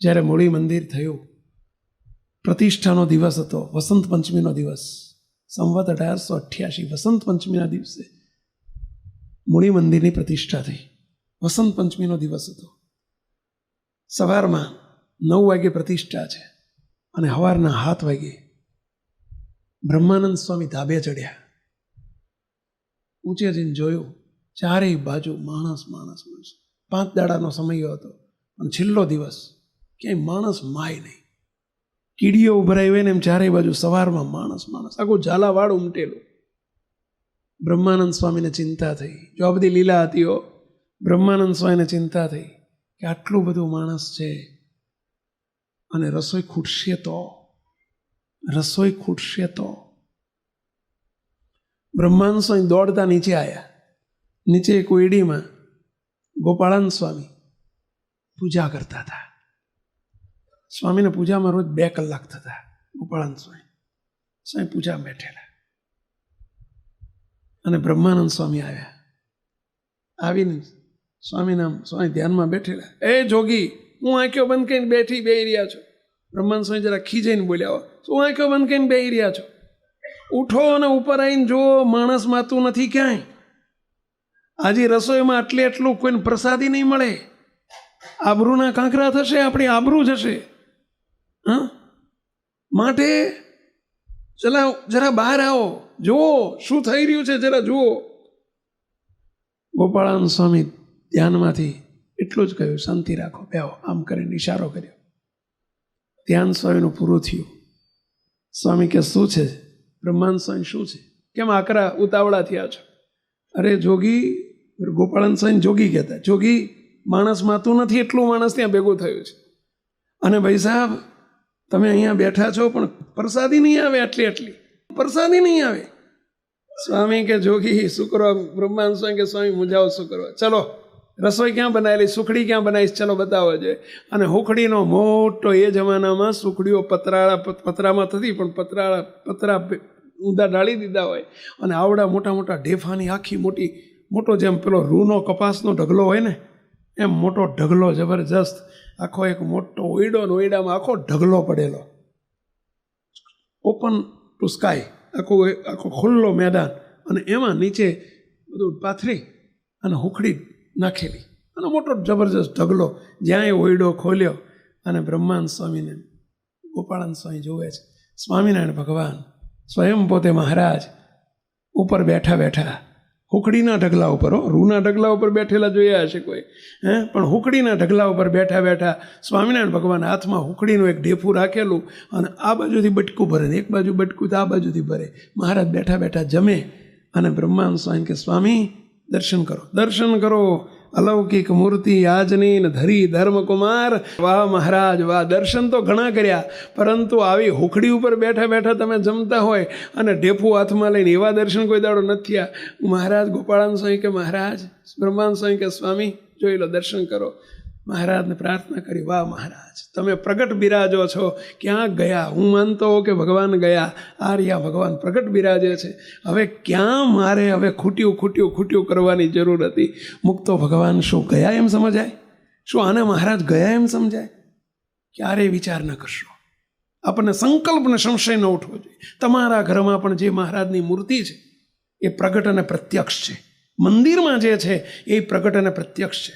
જ્યારે મૂળી મંદિર થયું, પ્રતિષ્ઠાનો દિવસ હતો, વસંત પંચમીનો દિવસ, સંવત 1888 વસંત પંચમીના દિવસે મૂળી મંદિરની પ્રતિષ્ઠા થઈ. વસંત પંચમીનો દિવસ હતો. સવારમાં 9 વાગે પ્રતિષ્ઠા છે અને સવારના 7 વાગે બ્રહ્માનંદ સ્વામી ધાબે ચડ્યા. ઊંચે જઈને જોયું, ચારેય બાજુ માણસ માણસ માણસ. 5 દાડાનો સમય હતો અને છેલ્લો દિવસ, ક્યાંય માણસ માય નહીં. કીડીઓ ઉભરાઈ હોય ને એમ ચારેય બાજુ સવારમાં માણસ માણસ, આખું ઝાલાવાડ ઉમટેલું. બ્રહ્માનંદ સ્વામીને ચિંતા થઈ. જો આ બધી લીલા હતી, બ્રહ્માનંદ સ્વામીને ચિંતા થઈ કે આટલું બધું માણસ છે અને રસોઈ ખૂટશે તો. બ્રહ્માનંદ સ્વામી દોડતા નીચે આવ્યા. નીચે કોયડીમાં ગોપાળાનંદ સ્વામી પૂજા કરતા હતા. સ્વામીને પૂજામાં રોજ 2 કલાક થતા. ગોપાળાનંદ સ્વામી પૂજા બેઠેલા અને બ્રહ્માનંદ સ્વામી આવ્યા. આવીને સ્વામી ધ્યાનમાં બેઠેલા. એ જોગી, હું આંખો બંધ કરીને બેહી રહ્યા છો. બ્રહ્માનંદ સ્વામી જરા ખીજાઈને બોલ્યા, શું આંખો બંધ કરીને બેહી રહ્યા છો? ઉઠો અને ઉપર આવીને જો, માણસ માતું નથી ક્યાંય. આજે રસોઈમાં આટલું કોઈને પ્રસાદી નહીં મળે. આબરૂના કાંકરા થશે, આપણી આબરૂ જશે. હા, માટે જરા બહાર આવો, જુઓ શું થઈ રહ્યું છે, જરા જુઓ. ગોપાળાનંદ સ્વામી ધ્યાનમાંથી એટલું જ કહ્યું, શાંતિ રાખો, બેહો. આમ કરીને ઇશારો કર્યો. ધ્યાન સ્વામીનું પૂરું થયું. સ્વામી કે શું છે? બ્રહ્માનંદ સ્વામી શું છે? કેમ આકરા ઉતાવળા થયા છો? અરે જોગી, ગોપાળાનંદ સ્વામી જોગી કહેતા, જોગી માણસ માતું નથી એટલું માણસ ત્યાં ભેગું થયું છે. અને ભાઈ સાહેબ, તમે અહીંયા બેઠા છો પણ પ્રસાદી નહીં આવે, આટલી પ્રસાદી નહીં આવે. સ્વામી કે જોગી શું કરવા? બ્રહ્માનંદ સ્વામી કે સ્વામી મૂંઝાઓ શું કરવા? ચલો, રસોઈ ક્યાં બનાવેલી, સુખડી ક્યાં બનાવીશ, ચલો બતાવો જોઈએ. અને હુખડીનો મોટો, એ જમાનામાં સુખડીઓ પતરામાં થતી, પણ પતરા ઊંધા ડાળી દીધા હોય અને આવડા મોટા મોટા ઢેફાની આખી મોટો જેમ પેલો રૂનો કપાસનો ઢગલો હોય ને, એમ મોટો ઢગલો જબરજસ્ત, આખો એક મોટો ઓયડો ને ઓયડામાં આખો ઢગલો પડેલો, ઓપન ટુ સ્કાય, આખો ખુલ્લો મેદાન, અને એમાં નીચે બધું પાથરી અને હુખડી નાખેલી અને મોટો જબરજસ્ત ઢગલો. જ્યાં એ ઓયડો ખોલ્યો અને બ્રહ્માનંદ સ્વામીને ગોપાળાનંદ સ્વામી જોવે છે. સ્વામિનારાયણ ભગવાન સ્વયં પોતે મહારાજ ઉપર બેઠા હુકડીના ઢગલા ઉપર, રૂના ઢગલા ઉપર બેઠેલા જોયા હશે કોઈ, પણ હુકડીના ઢગલા ઉપર બેઠા સ્વામિનારાયણ ભગવાન હાથમાં હુકડીનું એક ઢેફું રાખેલું અને આ બાજુથી બટકું ભરે ને એક બાજુ બટકું તો આ બાજુથી ભરે. મહારાજ બેઠા જમે અને બ્રહ્માનંદ સ્વામી કે સ્વામી દર્શન કરો અલૌકિક મૂર્તિ આજની ને ધરી ધર્મકુમાર. વાહ મહારાજ વાહ, દર્શન તો ઘણા કર્યા, પરંતુ આવી હુખડી ઉપર બેઠા તમે જમતા હોય અને ઢેફું હાથમાં લઈને એવા દર્શન કોઈ દાડો નથી થયા. મહારાજ ગોપાળાનંદ સ્વામી કે મહારાજ, બ્રહ્માનંદ સ્વામી કે સ્વામી જોઈ લો, દર્શન કરો. મહારાજને પ્રાર્થના કરી, વાહ મહારાજ, તમે પ્રગટ બિરાજો છો. ક્યાં ગયા? હું માનતો હોઉં કે ભગવાન ગયા, આર્યા ભગવાન પ્રગટ બિરાજે છે. હવે ક્યાં મારે ખૂટ્યું કરવાની જરૂર હતી? મુક્તો ભગવાન શું ગયા એમ સમજાય? શું આને મહારાજ ગયા એમ સમજાય? ક્યારેય વિચાર ન કરશો. આપણને સંકલ્પને સંશય ન ઉઠવો જોઈએ. તમારા ઘરમાં પણ જે મહારાજની મૂર્તિ છે એ પ્રગટ અને પ્રત્યક્ષ છે. મંદિરમાં જે છે એ પ્રગટ અને પ્રત્યક્ષ છે.